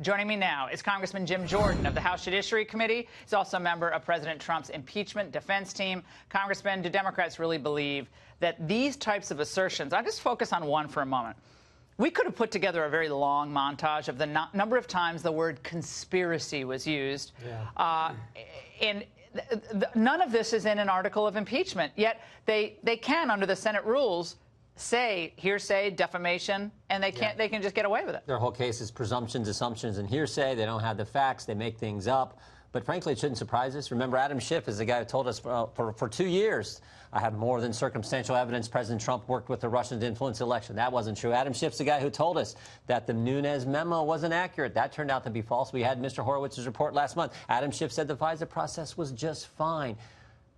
Joining me now is Congressman Jim Jordan of the House Judiciary Committee. He's also a member of President Trump's impeachment defense team. Congressman, do Democrats really believe that these types of assertions, I'll just focus on one for a moment. We could have put together a very long montage of the number of times the word conspiracy was used. Yeah. None of this is in an article of impeachment, yet they can, under the Senate rules, say hearsay, defamation, and they can't. They can just get away with it. Their whole case is presumptions, assumptions, and hearsay. They don't have the facts. They make things up. But frankly, it shouldn't surprise us. Remember, Adam Schiff is the guy who told us for 2 years, I have more than circumstantial evidence President Trump worked with the Russians to influence the election. That wasn't true. Adam Schiff's the guy who told us that the Nunes memo wasn't accurate. That turned out to be false. We had Mr. Horowitz's report last month. Adam Schiff said the FISA process was just fine.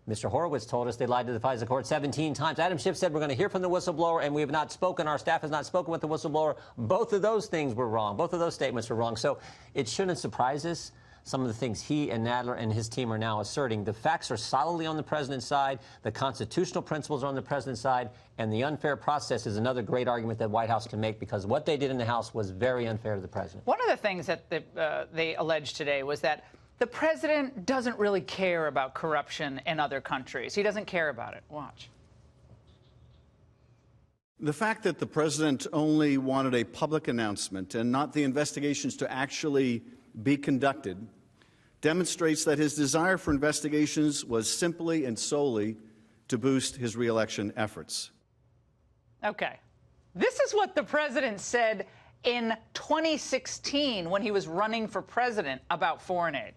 Mr. Horowitz told us they lied to the FISA court 17 times. Adam Schiff said we're going to hear from the whistleblower, and we have not spoken. Our staff has not spoken with the whistleblower. Both of those things were wrong. Both of those statements were wrong. So it shouldn't surprise us. Some of the things he and Nadler and his team are now asserting. The facts are solidly on the president's side. The constitutional principles are on the president's side. And the unfair process is another great argument that White House can make, because what they did in the House was very unfair to the president. One of the things that they alleged today was that the president doesn't really care about corruption in other countries. He doesn't care about it. Watch. The fact that the president only wanted a public announcement and not the investigations to actually be conducted demonstrates that his desire for investigations was simply and solely to boost his reelection efforts. Okay. This is what the president said in 2016 when he was running for president about foreign aid.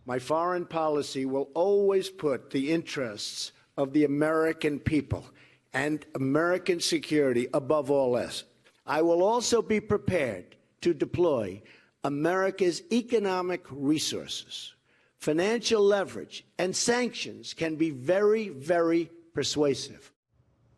My foreign policy will always put the interests of the American people and American security above all else. I will also be prepared to deploy America's economic resources. Financial leverage and sanctions can be very, very persuasive.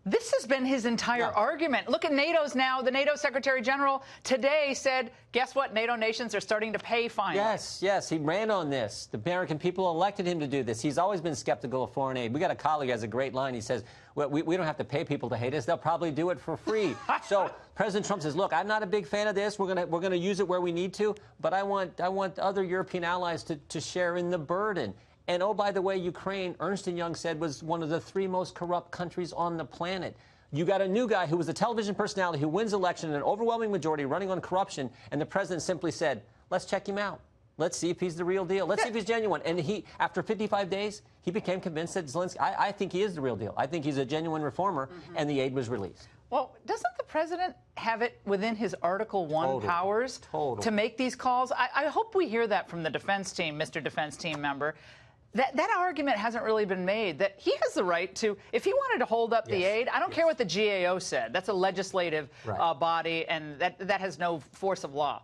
This has been his entire argument. Look at NATO's now. The NATO Secretary General today said, guess what? NATO nations are starting to pay fines. Yes, he ran on this. The American people elected him to do this. He's always been skeptical of foreign aid. We got a colleague who has a great line. He says, well, we don't have to pay people to hate us. They'll probably do it for free. So President Trump says, look, I'm not a big fan of this. We're gonna use it where we need to, but I want other European allies to share in the burden. And, oh, by the way, Ukraine, Ernst & Young said, was one of the 3 most corrupt countries on the planet. You got a new guy who was a television personality who wins election in an overwhelming majority running on corruption, and the president simply said, let's check him out. Let's see if he's the real deal. Let's see if he's genuine. And he, after 55 days, he became convinced that Zelensky, I think he is the real deal. I think he's a genuine reformer, and the aid was released. Well, doesn't the president have it within his Article 1 powers to make these calls? I hope we hear that from the defense team, Mr. Defense Team member. That argument hasn't really been made, that he has the right to, if he wanted to hold up the aid, I don't care what the GAO said. That's a legislative body, and that has no force of law.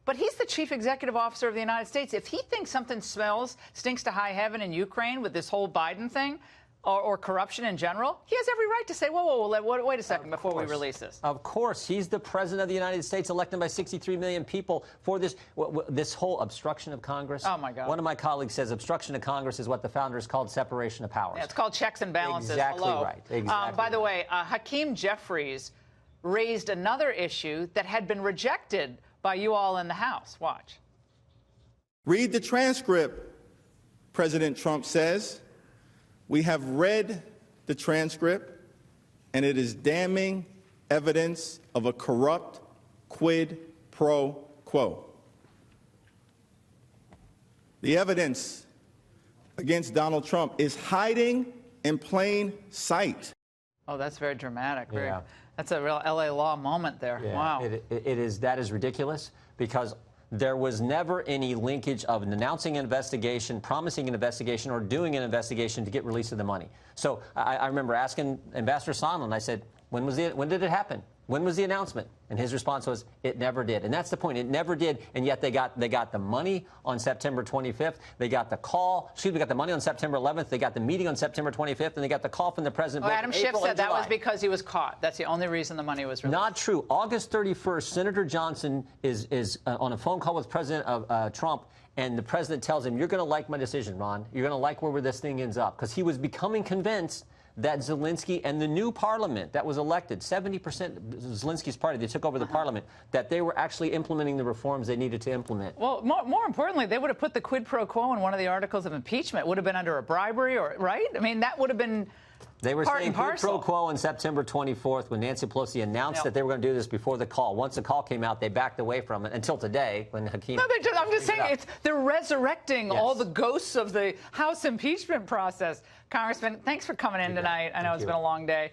But he's the chief executive officer of the United States. If he thinks something stinks to high heaven in Ukraine with this whole Biden thing, or corruption in general, he has every right to say, whoa, wait a second before we release this. Of course. He's the president of the United States, elected by 63 million people for this whole obstruction of Congress. Oh, my God. One of my colleagues says obstruction of Congress is what the founders called separation of powers. Yeah, it's called checks and balances. Exactly right. Exactly by the way, Hakeem Jeffries raised another issue that had been rejected by you all in the House. Watch. Read the transcript, President Trump says. We have read the transcript, and it is damning evidence of a corrupt quid pro quo. The evidence against Donald Trump is hiding in plain sight. Oh, that's very dramatic. That's a real L.A. law moment there. Yeah, wow. That is ridiculous, because there was never any linkage of announcing an investigation, promising an investigation, or doing an investigation to get release of the money. So I remember asking Ambassador Sondland, I said, when did it happen? When was the announcement? And his response was, it never did. And that's the point. It never did. And yet they got the money on September 25th. They got the call. Excuse me, got the money on September 11th. They got the meeting on September 25th. And they got the call from the president. Well, Adam Schiff said that was because he was caught. That's the only reason the money was released. Not true. August 31st, Senator Johnson is on a phone call with President Trump. And the president tells him, you're going to like my decision, Ron. You're going to like where this thing ends up. Because he was becoming convinced that Zelensky and the new parliament that was elected, 70% Zelensky's party, they took over the parliament, that they were actually implementing the reforms they needed to implement. Well, more importantly, they would have put the quid pro quo in one of the articles of impeachment. It would have been under a bribery, or right? I mean, that would have been. They were part saying and quid parcel. pro quo on September 24th when Nancy Pelosi announced that they were going to do this before the call. Once the call came out, they backed away from it until today when Hakeem. No, I'm just saying they're resurrecting all the ghosts of the House impeachment process. Congressman, thanks for coming in tonight. I know it's been a long day.